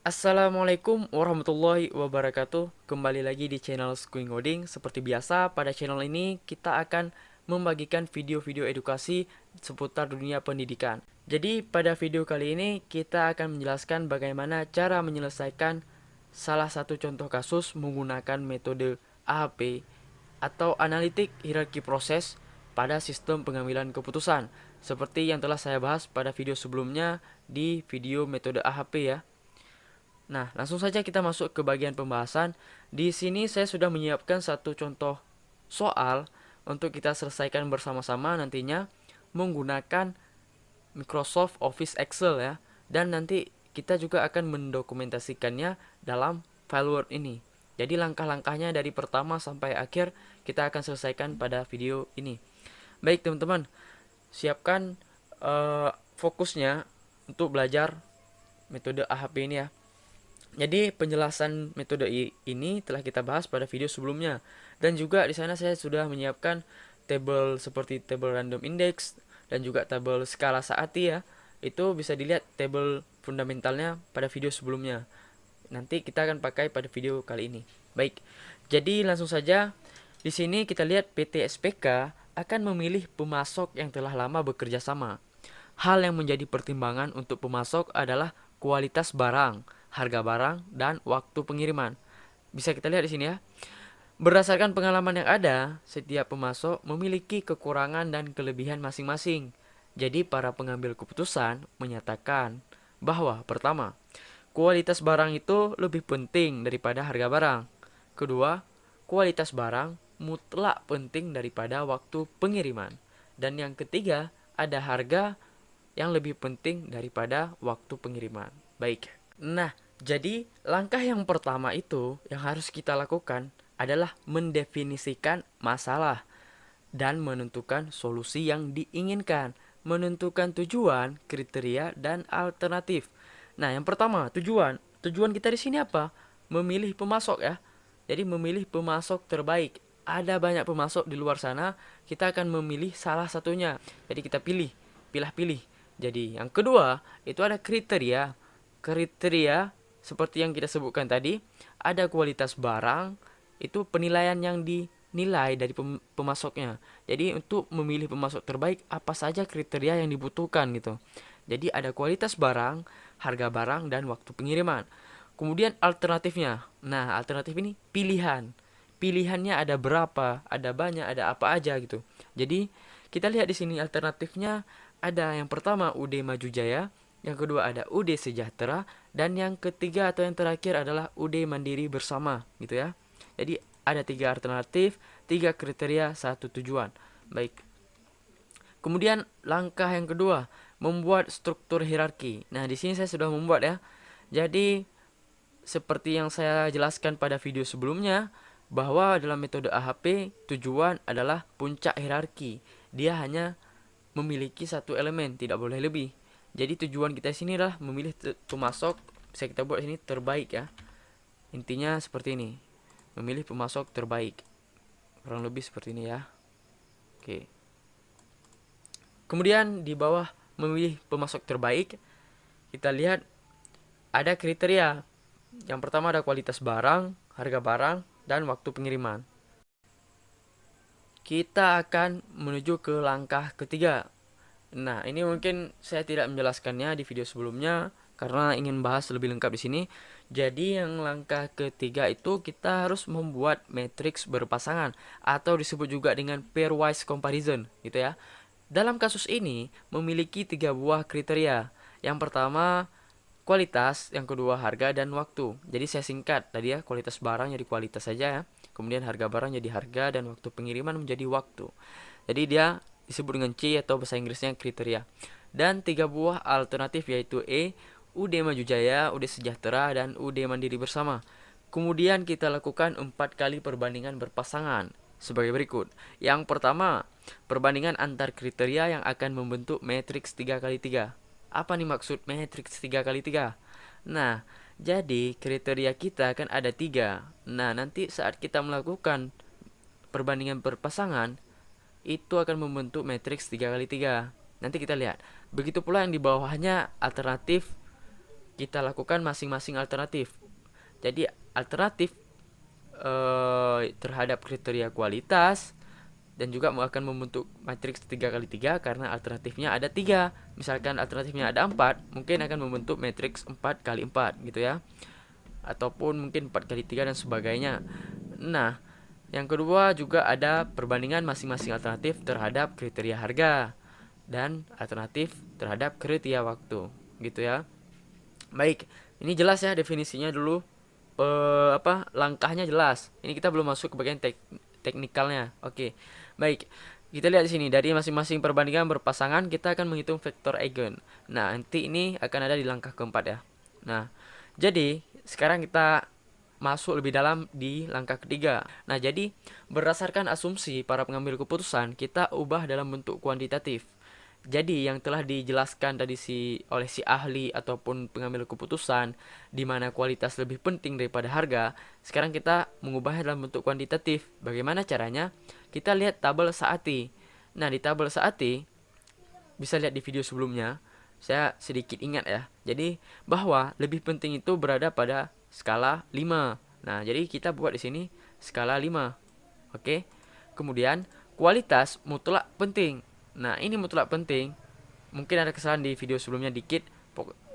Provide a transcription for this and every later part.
Assalamualaikum warahmatullahi wabarakatuh. Kembali lagi di channel Skuing Ngoding. Seperti biasa, pada channel ini kita akan membagikan video-video edukasi seputar dunia pendidikan. Jadi, pada video kali ini kita akan menjelaskan bagaimana cara menyelesaikan salah satu contoh kasus menggunakan metode AHP atau Analytic Hierarchy Process pada sistem pengambilan keputusan. Seperti yang telah saya bahas pada video sebelumnya di video metode AHP ya. Nah, langsung saja kita masuk ke bagian pembahasan. Di sini saya sudah menyiapkan satu contoh soal untuk kita selesaikan bersama-sama nantinya menggunakan Microsoft Office Excel ya. Dan nanti kita juga akan mendokumentasikannya dalam file Word ini. Jadi langkah-langkahnya dari pertama sampai akhir kita akan selesaikan pada video ini. Baik teman-teman, siapkan fokusnya untuk belajar metode AHP ini ya. Jadi penjelasan metode ini telah kita bahas pada video sebelumnya, dan juga di sana saya sudah menyiapkan tabel seperti tabel random index dan juga tabel skala Saati ya. Itu bisa dilihat tabel fundamentalnya pada video sebelumnya. Nanti kita akan pakai pada video kali ini. Baik. Jadi langsung saja di sini kita lihat PT SPK akan memilih pemasok yang telah lama bekerja sama. Hal yang menjadi pertimbangan untuk pemasok adalah kualitas barang, harga barang, dan waktu pengiriman. Bisa kita lihat di sini ya. Berdasarkan pengalaman yang ada, setiap pemasok memiliki kekurangan dan kelebihan masing-masing. Jadi para pengambil keputusan menyatakan bahwa pertama, kualitas barang itu lebih penting daripada harga barang. Kedua, kualitas barang mutlak penting daripada waktu pengiriman. Dan yang ketiga, ada harga yang lebih penting daripada waktu pengiriman. Baik. Nah, jadi langkah yang pertama itu yang harus kita lakukan adalah mendefinisikan masalah dan menentukan solusi yang diinginkan, menentukan tujuan, kriteria, dan alternatif. Nah, yang pertama, tujuan. Tujuan kita di sini apa? Memilih pemasok ya. Jadi memilih pemasok terbaik. Ada banyak pemasok di luar sana, kita akan memilih salah satunya. Jadi kita pilih. Jadi yang kedua, itu ada kriteria. Kriteria seperti yang kita sebutkan tadi, ada kualitas barang, itu penilaian yang dinilai dari pemasoknya. Jadi untuk memilih pemasok terbaik, apa saja kriteria yang dibutuhkan gitu. Jadi ada kualitas barang, harga barang, dan waktu pengiriman. Kemudian alternatifnya. Nah, alternatif ini pilihan. Pilihannya ada berapa, ada banyak, ada apa aja gitu. Jadi kita lihat di sini alternatifnya ada yang pertama UD Maju Jaya, yang kedua ada UD Sejahtera, dan yang ketiga atau yang terakhir adalah UD Mandiri Bersama gitu ya. Jadi ada tiga alternatif, tiga kriteria, satu tujuan. Baik. Kemudian langkah yang kedua, membuat struktur hierarki. Nah, di sini saya sudah membuat ya. Jadi seperti yang saya jelaskan pada video sebelumnya, bahwa dalam metode AHP tujuan adalah puncak hierarki. Dia hanya memiliki satu elemen, tidak boleh lebih. Jadi tujuan kita sini adalah memilih pemasok, bisa kita buat sini terbaik ya. Intinya seperti ini. Memilih pemasok terbaik. Kurang lebih seperti ini ya. Oke. Kemudian di bawah memilih pemasok terbaik, kita lihat ada kriteria. Yang pertama ada kualitas barang, harga barang, dan waktu pengiriman. Kita akan menuju ke langkah ketiga. Nah, ini mungkin saya tidak menjelaskannya di video sebelumnya karena ingin bahas lebih lengkap di sini. Jadi yang langkah ketiga itu kita harus membuat matriks berpasangan atau disebut juga dengan pairwise comparison gitu ya. Dalam kasus ini memiliki tiga buah kriteria. Yang pertama kualitas, yang kedua harga, dan waktu. Jadi saya singkat tadi ya, kualitas barang jadi kualitas saja ya. Kemudian harga barang jadi harga, dan waktu pengiriman menjadi waktu. Jadi dia disebut dengan C atau bahasa Inggrisnya kriteria. Dan tiga buah alternatif yaitu E, UD Maju Jaya, UD Sejahtera, dan UD Mandiri Bersama. Kemudian kita lakukan 4 kali perbandingan berpasangan sebagai berikut. Yang pertama, perbandingan antar kriteria yang akan membentuk matriks 3x3. Apa nih maksud matriks 3x3? Nah, jadi kriteria kita kan ada 3. Nah, nanti saat kita melakukan perbandingan berpasangan, itu akan membentuk matriks 3x3. Nanti kita lihat. Begitu pula yang di bawahnya alternatif kita lakukan masing-masing alternatif. Jadi alternatif terhadap kriteria kualitas dan juga akan membentuk matriks 3x3 karena alternatifnya ada 3. Misalkan alternatifnya ada 4, mungkin akan membentuk matriks 4x4 gitu ya. Ataupun mungkin 4x3 dan sebagainya. Nah, yang kedua juga ada perbandingan masing-masing alternatif terhadap kriteria harga dan alternatif terhadap kriteria waktu gitu ya. Baik, ini jelas ya definisinya dulu. Langkahnya jelas. Ini kita belum masuk ke bagian teknikalnya. Oke. Baik. Kita lihat di sini dari masing-masing perbandingan berpasangan kita akan menghitung vektor eigen. Nah, nanti ini akan ada di langkah keempat ya. Nah, jadi sekarang kita masuk lebih dalam di langkah ketiga. Nah, jadi berdasarkan asumsi para pengambil keputusan, kita ubah dalam bentuk kuantitatif. Jadi yang telah dijelaskan tadi oleh si ahli ataupun pengambil keputusan di mana kualitas lebih penting daripada harga, sekarang kita mengubahnya dalam bentuk kuantitatif. Bagaimana caranya? Kita lihat tabel Saati. Nah, di tabel Saati bisa lihat di video sebelumnya, saya sedikit ingat ya. Jadi bahwa lebih penting itu berada pada skala 5. Nah, jadi kita buat di sini skala 5. Oke. Kemudian kualitas mutlak penting. Nah, ini mutlak penting. Mungkin ada kesalahan di video sebelumnya dikit.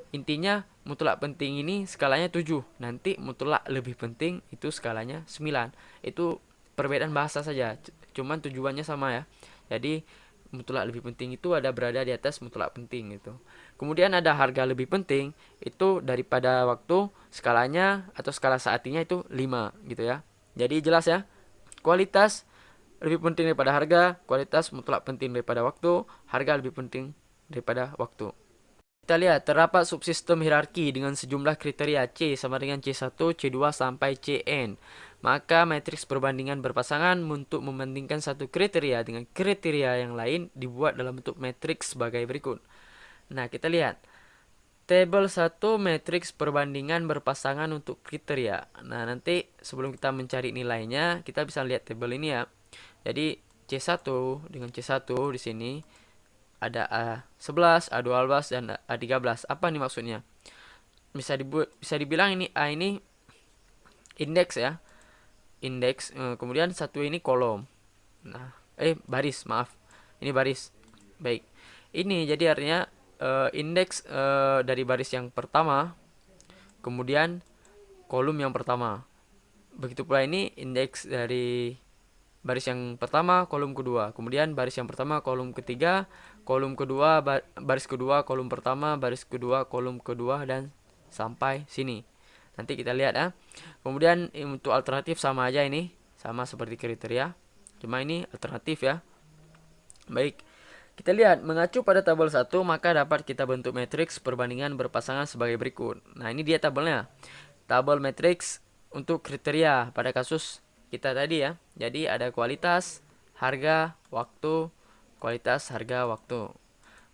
Intinya mutlak penting ini skalanya 7. Nanti mutlak lebih penting itu skalanya 9. Itu perbedaan bahasa saja. Cuman tujuannya sama ya. Jadi mutlak lebih penting itu ada berada di atas mutlak penting gitu. Kemudian ada harga lebih penting itu daripada waktu, skalanya atau skala saatinya itu 5 gitu ya. Jadi jelas ya. Kualitas lebih penting daripada harga, kualitas mutlak penting daripada waktu, harga lebih penting daripada waktu. Kita lihat terdapat subsistem hierarki dengan sejumlah kriteria C sama dengan C1, C2 sampai Cn. Maka matriks perbandingan berpasangan untuk membandingkan satu kriteria dengan kriteria yang lain dibuat dalam bentuk matriks sebagai berikut. Nah, kita lihat tabel 1 matriks perbandingan berpasangan untuk kriteria. Nah, nanti sebelum kita mencari nilainya, kita bisa lihat tabel ini ya. Jadi C1 dengan C1 di sini ada A11, A12 dan A13. Apa nih maksudnya? Bisa dibilang ini A ini indeks ya. Indeks, kemudian satu ini kolom. Nah, baris, maaf. Ini baris. Baik. Ini jadi artinya indeks dari baris yang pertama, kemudian kolom yang pertama. Begitu pula ini indeks dari baris yang pertama, kolom kedua. Kemudian baris yang pertama, kolom ketiga, kolom kedua, baris kedua, kolom pertama, baris kedua, kolom kedua, dan sampai sini. Nanti kita lihat ya. Kemudian untuk alternatif sama aja ini. Sama seperti kriteria. Cuma ini alternatif ya. Baik. Kita lihat, mengacu pada tabel 1, maka dapat kita bentuk matriks perbandingan berpasangan sebagai berikut. Nah, ini dia tabelnya. Tabel matriks untuk kriteria pada kasus kita tadi ya. Jadi ada kualitas, harga, waktu, kualitas, harga, waktu.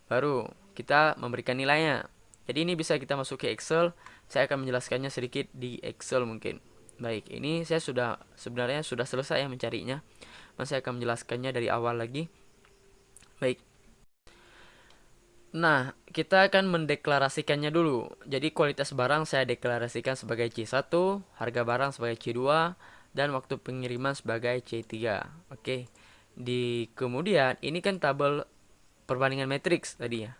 Baru kita memberikan nilainya. Jadi ini bisa kita masuk ke Excel. Saya akan menjelaskannya sedikit di Excel mungkin. Baik, ini saya sebenarnya sudah selesai ya mencarinya. Saya akan menjelaskannya dari awal lagi. Baik. Nah, kita akan mendeklarasikannya dulu. Jadi kualitas barang saya deklarasikan sebagai C1, harga barang sebagai C2, dan waktu pengiriman sebagai C3. Oke. Kemudian ini kan tabel perbandingan matriks tadi ya.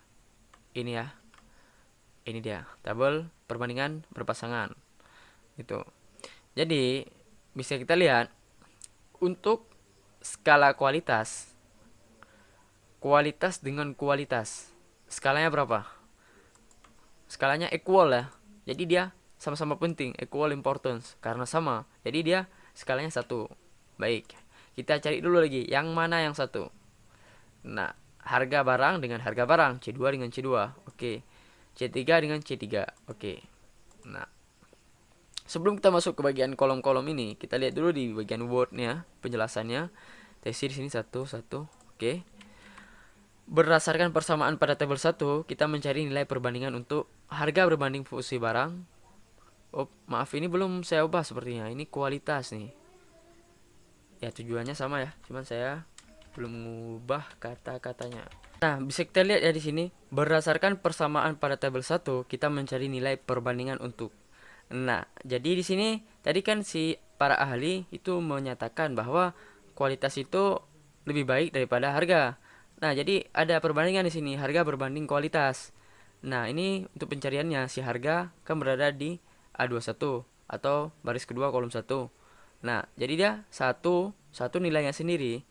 Ini ya. Ini dia, tabel perbandingan berpasangan. Gitu. Jadi, bisa kita lihat untuk skala kualitas dengan kualitas. Skalanya berapa? Skalanya equal ya. Jadi dia sama-sama penting, equal importance karena sama. Jadi dia skalanya 1. Baik. Kita cari dulu lagi yang mana yang 1. Nah, harga barang dengan harga barang, C2 dengan C2. Oke. C3 dengan C3. Oke. Nah, sebelum kita masuk ke bagian kolom-kolom ini, kita lihat dulu di bagian word-nya, penjelasannya. Tesi di sini 1. Oke. Berdasarkan persamaan pada tabel 1, kita mencari nilai perbandingan untuk harga berbanding fungsi barang. Oh, maaf, ini belum saya ubah sepertinya. Ini kualitas nih. Ya, tujuannya sama ya. Cuman saya belum mengubah kata-katanya. Nah, bisa kita lihat ya di sini, berdasarkan persamaan pada tabel 1, kita mencari nilai perbandingan untuk. Nah, jadi di sini tadi kan si para ahli itu menyatakan bahwa kualitas itu lebih baik daripada harga. Nah, jadi ada perbandingan di sini, harga berbanding kualitas. Nah, ini untuk pencariannya si harga kan berada di A21 atau baris kedua kolom 1. Nah, jadi dia satu nilainya sendiri.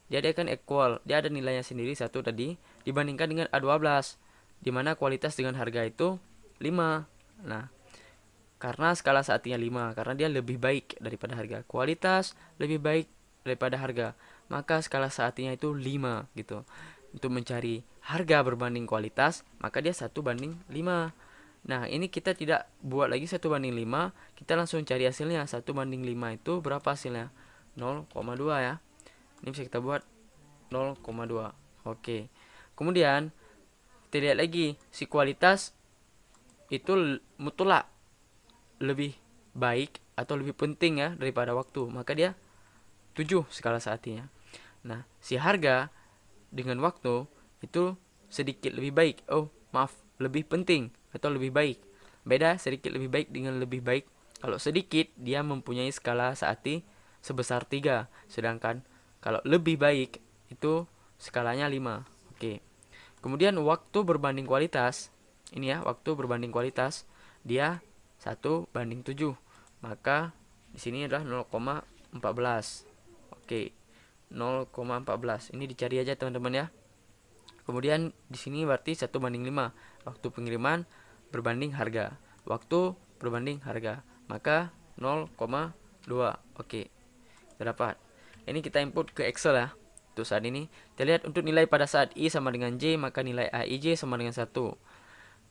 Dia akan equal, dia ada nilainya sendiri satu tadi dibandingkan dengan A12 di mana kualitas dengan harga itu 5. Nah, karena skala saatnya 5 karena dia lebih baik daripada harga. Kualitas lebih baik daripada harga. Maka skala saatnya itu 5 gitu. Untuk mencari harga berbanding kualitas, maka dia 1:5. Nah, ini kita tidak buat lagi 1:5, kita langsung cari hasilnya. 1:5 itu berapa hasilnya? 0,2 ya. Ini bisa kita buat 0,2. Oke. Kemudian kita lihat lagi si kualitas itu mutlak lebih baik atau lebih penting ya daripada waktu, maka dia 7 skala saatnya. Nah, si harga dengan waktu itu sedikit lebih baik. Oh, maaf, lebih penting atau lebih baik. Beda sedikit lebih baik dengan lebih baik. Kalau sedikit dia mempunyai skala saati sebesar 3, sedangkan kalau lebih baik itu skalanya 5. Oke. Kemudian waktu berbanding kualitas. Ini ya, waktu berbanding kualitas dia 1:7. Maka di sini adalah 0,14. Oke. 0,14. Ini dicari aja teman-teman ya. Kemudian di sini berarti 1:5. Waktu pengiriman berbanding harga. Waktu berbanding harga. Maka 0,2. Oke. Kita dapat. Ini kita input ke Excel ya. Untuk saat ini, kita lihat untuk nilai pada saat I sama dengan J, maka nilai AIJ sama dengan 1.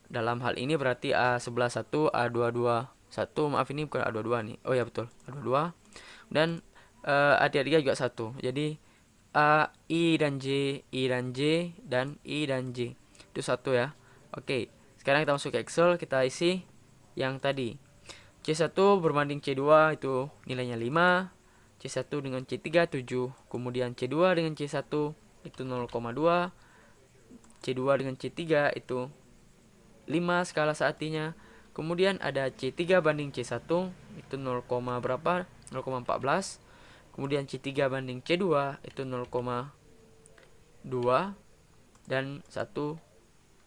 Dalam hal ini berarti A11 1, A22 1, maaf ini bukan A22 nih. Oh ya betul, A22. Dan A33 juga 1. Jadi A, I dan J, I dan J, dan I dan J. Itu 1 ya. Oke, sekarang kita masuk ke Excel, kita isi yang tadi. C1 berbanding C2 itu nilainya 5. C1 dengan C3 7, kemudian C2 dengan C1 itu 0,2, C2 dengan C3 itu 5 skala saatinya. Kemudian ada C3 banding C1 itu 0, berapa? 0,14. Kemudian C3 banding C2 itu 0,2 dan 1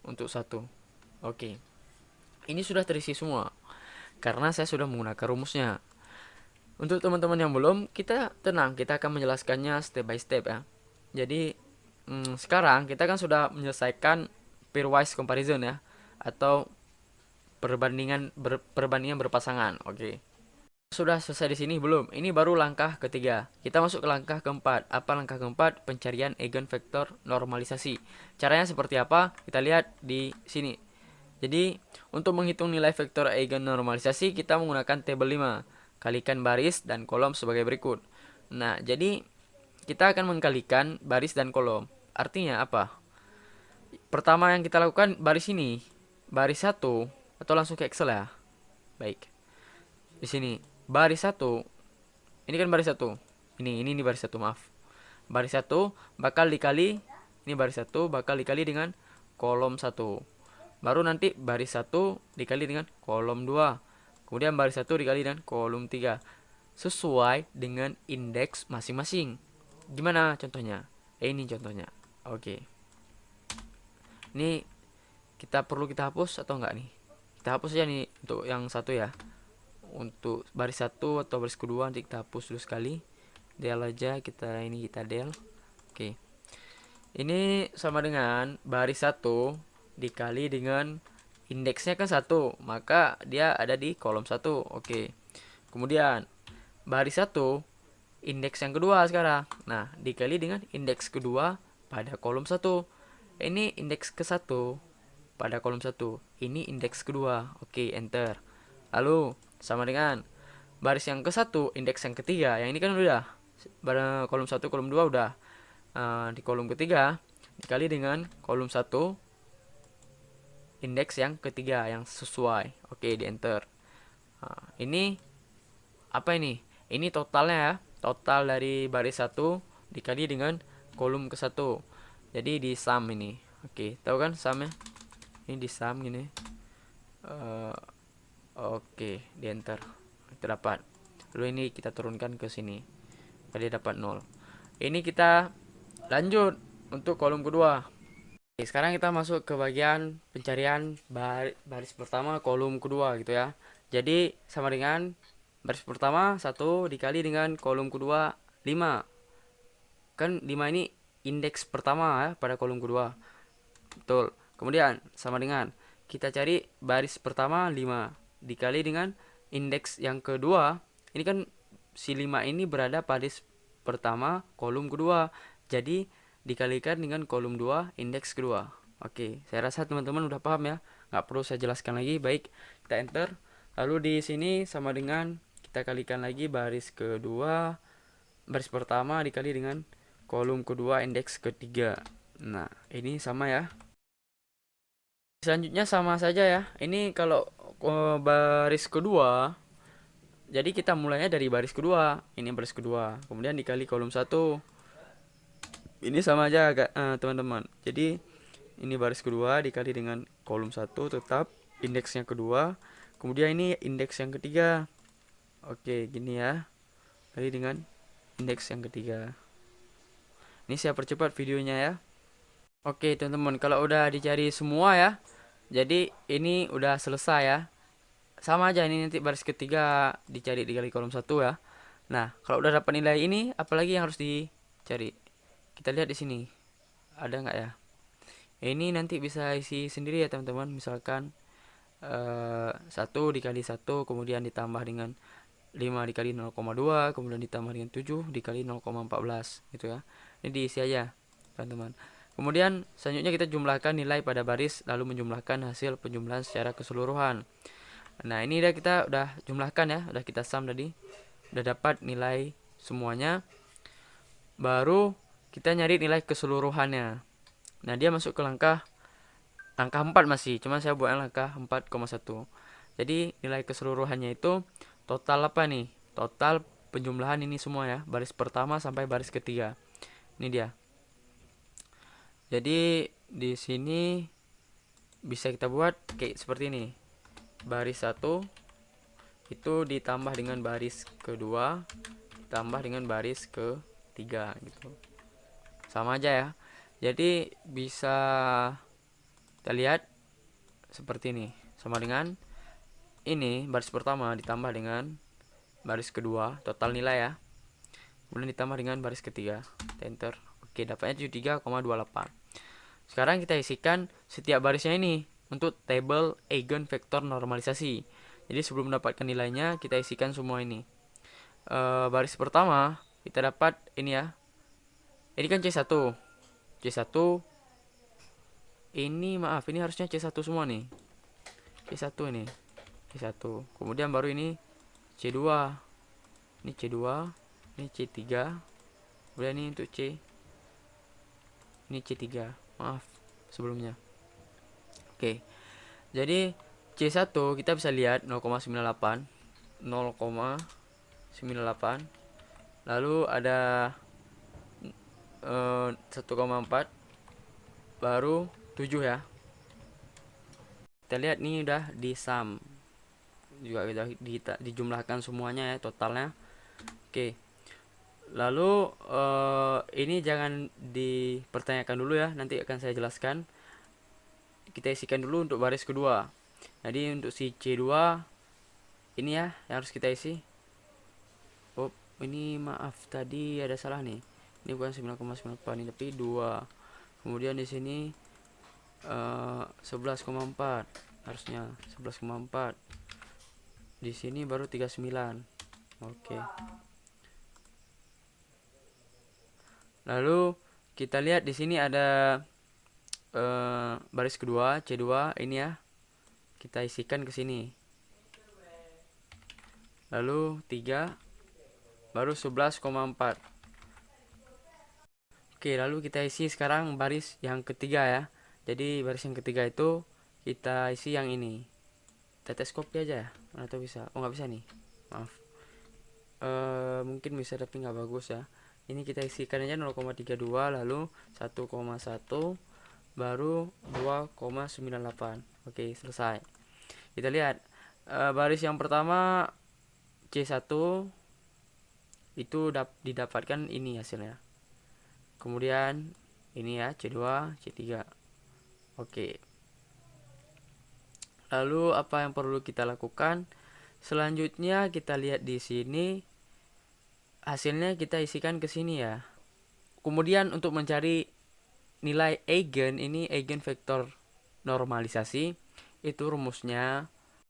untuk 1. Oke. Ini sudah terisi semua karena saya sudah menggunakan rumusnya. Untuk teman-teman yang belum, kita tenang, kita akan menjelaskannya step by step ya. Jadi sekarang kita kan sudah menyelesaikan pairwise comparison ya, atau perbandingan berpasangan. Oke. Sudah selesai di sini belum? Ini baru langkah ketiga. Kita masuk ke langkah keempat. Apa langkah keempat? Pencarian eigenvektor normalisasi. Caranya seperti apa? Kita lihat di sini. Jadi, untuk menghitung nilai vektor eigen normalisasi, kita menggunakan tabel 5. Kalikan baris dan kolom sebagai berikut. Nah, jadi kita akan mengkalikan baris dan kolom. Artinya apa? Pertama yang kita lakukan baris ini. Baris 1 atau langsung ke Excel ya. Baik. Di sini baris 1. Ini kan baris 1. Ini baris 1, maaf. Baris 1 bakal dikali, ini baris 1 bakal dikali dengan kolom 1. Baru nanti baris 1 dikali dengan kolom 2. Kemudian baris 1 dikali dengan kolom 3. Sesuai dengan indeks masing-masing. Gimana contohnya? Ini contohnya. Oke. Ini kita hapus atau enggak nih? Kita hapus aja nih untuk yang satu ya. Untuk baris 1 atau baris kedua nanti kita hapus dulu sekali. Del aja kita del. Oke. Ini sama dengan baris 1 dikali dengan indeksnya kan 1, maka dia ada di kolom 1. Oke. Kemudian baris 1 indeks yang kedua sekarang. Nah, dikali dengan indeks kedua pada kolom 1. Ini indeks ke-1 pada kolom 1. Ini indeks kedua. Oke, enter. Lalu sama dengan baris yang ke-1 indeks yang ketiga. Yang ini kan udah pada kolom 1 kolom 2 udah. Di kolom ketiga dikali dengan kolom 1 indeks yang ketiga yang sesuai. Oke, di enter. Ini apa ini? Ini totalnya ya. Total dari baris 1 dikali dengan kolom ke-1. Jadi di sum ini. Oke, tahu kan sumnya? Ini di sum gini. Oke, di enter. Kita dapat. Lalu ini kita turunkan ke sini. Tadi dapat 0. Ini kita lanjut untuk kolom kedua. Oke, sekarang kita masuk ke bagian pencarian baris pertama kolom kedua gitu ya. Jadi sama dengan baris pertama 1 dikali dengan kolom kedua 5. Kan 5 ini indeks pertama ya pada kolom kedua. Betul. Kemudian sama dengan kita cari baris pertama 5 dikali dengan indeks yang kedua. Ini kan si 5 ini berada pada baris pertama kolom kedua. Jadi dikalikan dengan kolom 2 indeks kedua. Oke, saya rasa teman-teman udah paham ya. Nggak perlu saya jelaskan lagi. Baik, kita enter. Lalu di sini sama dengan kita kalikan lagi baris kedua, baris pertama dikali dengan kolom kedua indeks ketiga. Nah, ini sama ya. Selanjutnya sama saja ya. Ini kalau baris kedua, jadi kita mulainya dari baris kedua. Ini baris kedua, kemudian dikali kolom 1. Ini sama aja teman-teman. Jadi ini baris kedua dikali dengan kolom 1 tetap indeksnya kedua. Kemudian ini indeks yang ketiga. Oke, gini ya. Kali dengan indeks yang ketiga. Ini saya percepat videonya ya. Oke, teman-teman, kalau udah dicari semua ya. Jadi ini udah selesai ya. Sama aja ini nanti baris ketiga dikali kolom 1 ya. Nah, kalau udah dapat nilai ini, apalagi yang harus dicari? Kita lihat di sini. Ada nggak ya? Ini nanti bisa isi sendiri ya teman-teman. Misalkan 1 dikali 1 kemudian ditambah dengan 5 dikali 0,2 kemudian ditambah dengan 7 dikali 0,14 gitu ya. Ini diisi aja teman-teman. Kemudian selanjutnya kita jumlahkan nilai pada baris lalu menjumlahkan hasil penjumlahan secara keseluruhan. Nah, ini kita udah jumlahkan ya, udah kita sum tadi. Udah dapat nilai semuanya. Baru kita nyari nilai keseluruhannya. Nah, dia masuk ke langkah 4 masih, cuma saya buat langkah 4,1. Jadi nilai keseluruhannya itu total apa nih? Total penjumlahan ini semua ya, baris pertama sampai baris ketiga. Ini dia. Jadi di sini bisa kita buat kayak seperti ini. Baris 1 itu ditambah dengan baris kedua ditambah dengan baris ketiga gitu. Sama aja ya. Jadi bisa kita lihat seperti ini. Sama dengan ini baris pertama ditambah dengan baris kedua, total nilai ya. Kemudian ditambah dengan baris ketiga. Kita enter. Oke, dapatnya 73,28. Sekarang kita isikan setiap barisnya ini untuk tabel eigenvektor normalisasi. Jadi sebelum mendapatkan nilainya, kita isikan semua ini. Baris pertama kita dapat ini ya. Ini kan C1. C1 ini maaf, ini harusnya C1 semua nih. C1 ini. C1. Kemudian baru ini C2. Ini C2, ini C3. Kemudian ini untuk C. Ini C3. Maaf sebelumnya. Oke. Jadi C1 kita bisa lihat 0,98. 0,98. Lalu ada 1,4 baru 7 ya. Kita lihat nih udah di sum juga kita dijumlahkan semuanya ya totalnya. Oke. Lalu ini jangan dipertanyakan dulu ya, nanti akan saya jelaskan. Kita isikan dulu untuk baris kedua. Jadi untuk si C2 ini ya yang harus kita isi. Oh, ini maaf tadi ada salah nih. Ini bukan 9,98 ini tapi 2. Kemudian di sini 11,4 harusnya 11,4. Di sini baru 39. Oke. Lalu kita lihat di sini ada baris kedua C2 ini ya. Kita isikan ke sini. Lalu 3 baru 11,4. Oke, lalu kita isi sekarang baris yang ketiga ya. Jadi baris yang ketiga itu kita isi yang ini. Tetes copy aja ya, atau bisa? Oh, nggak bisa nih, maaf. Mungkin bisa tapi nggak bagus ya. Ini kita isikan aja 0,32, lalu 1,1, baru 2,98. Oke, selesai. Kita lihat baris yang pertama C1 itu didapatkan ini hasilnya. Kemudian ini ya C2, C3. Oke. Lalu apa yang perlu kita lakukan? Selanjutnya kita lihat di sini hasilnya kita isikan ke sini ya. Kemudian untuk mencari nilai eigen, ini eigen vektor normalisasi, itu rumusnya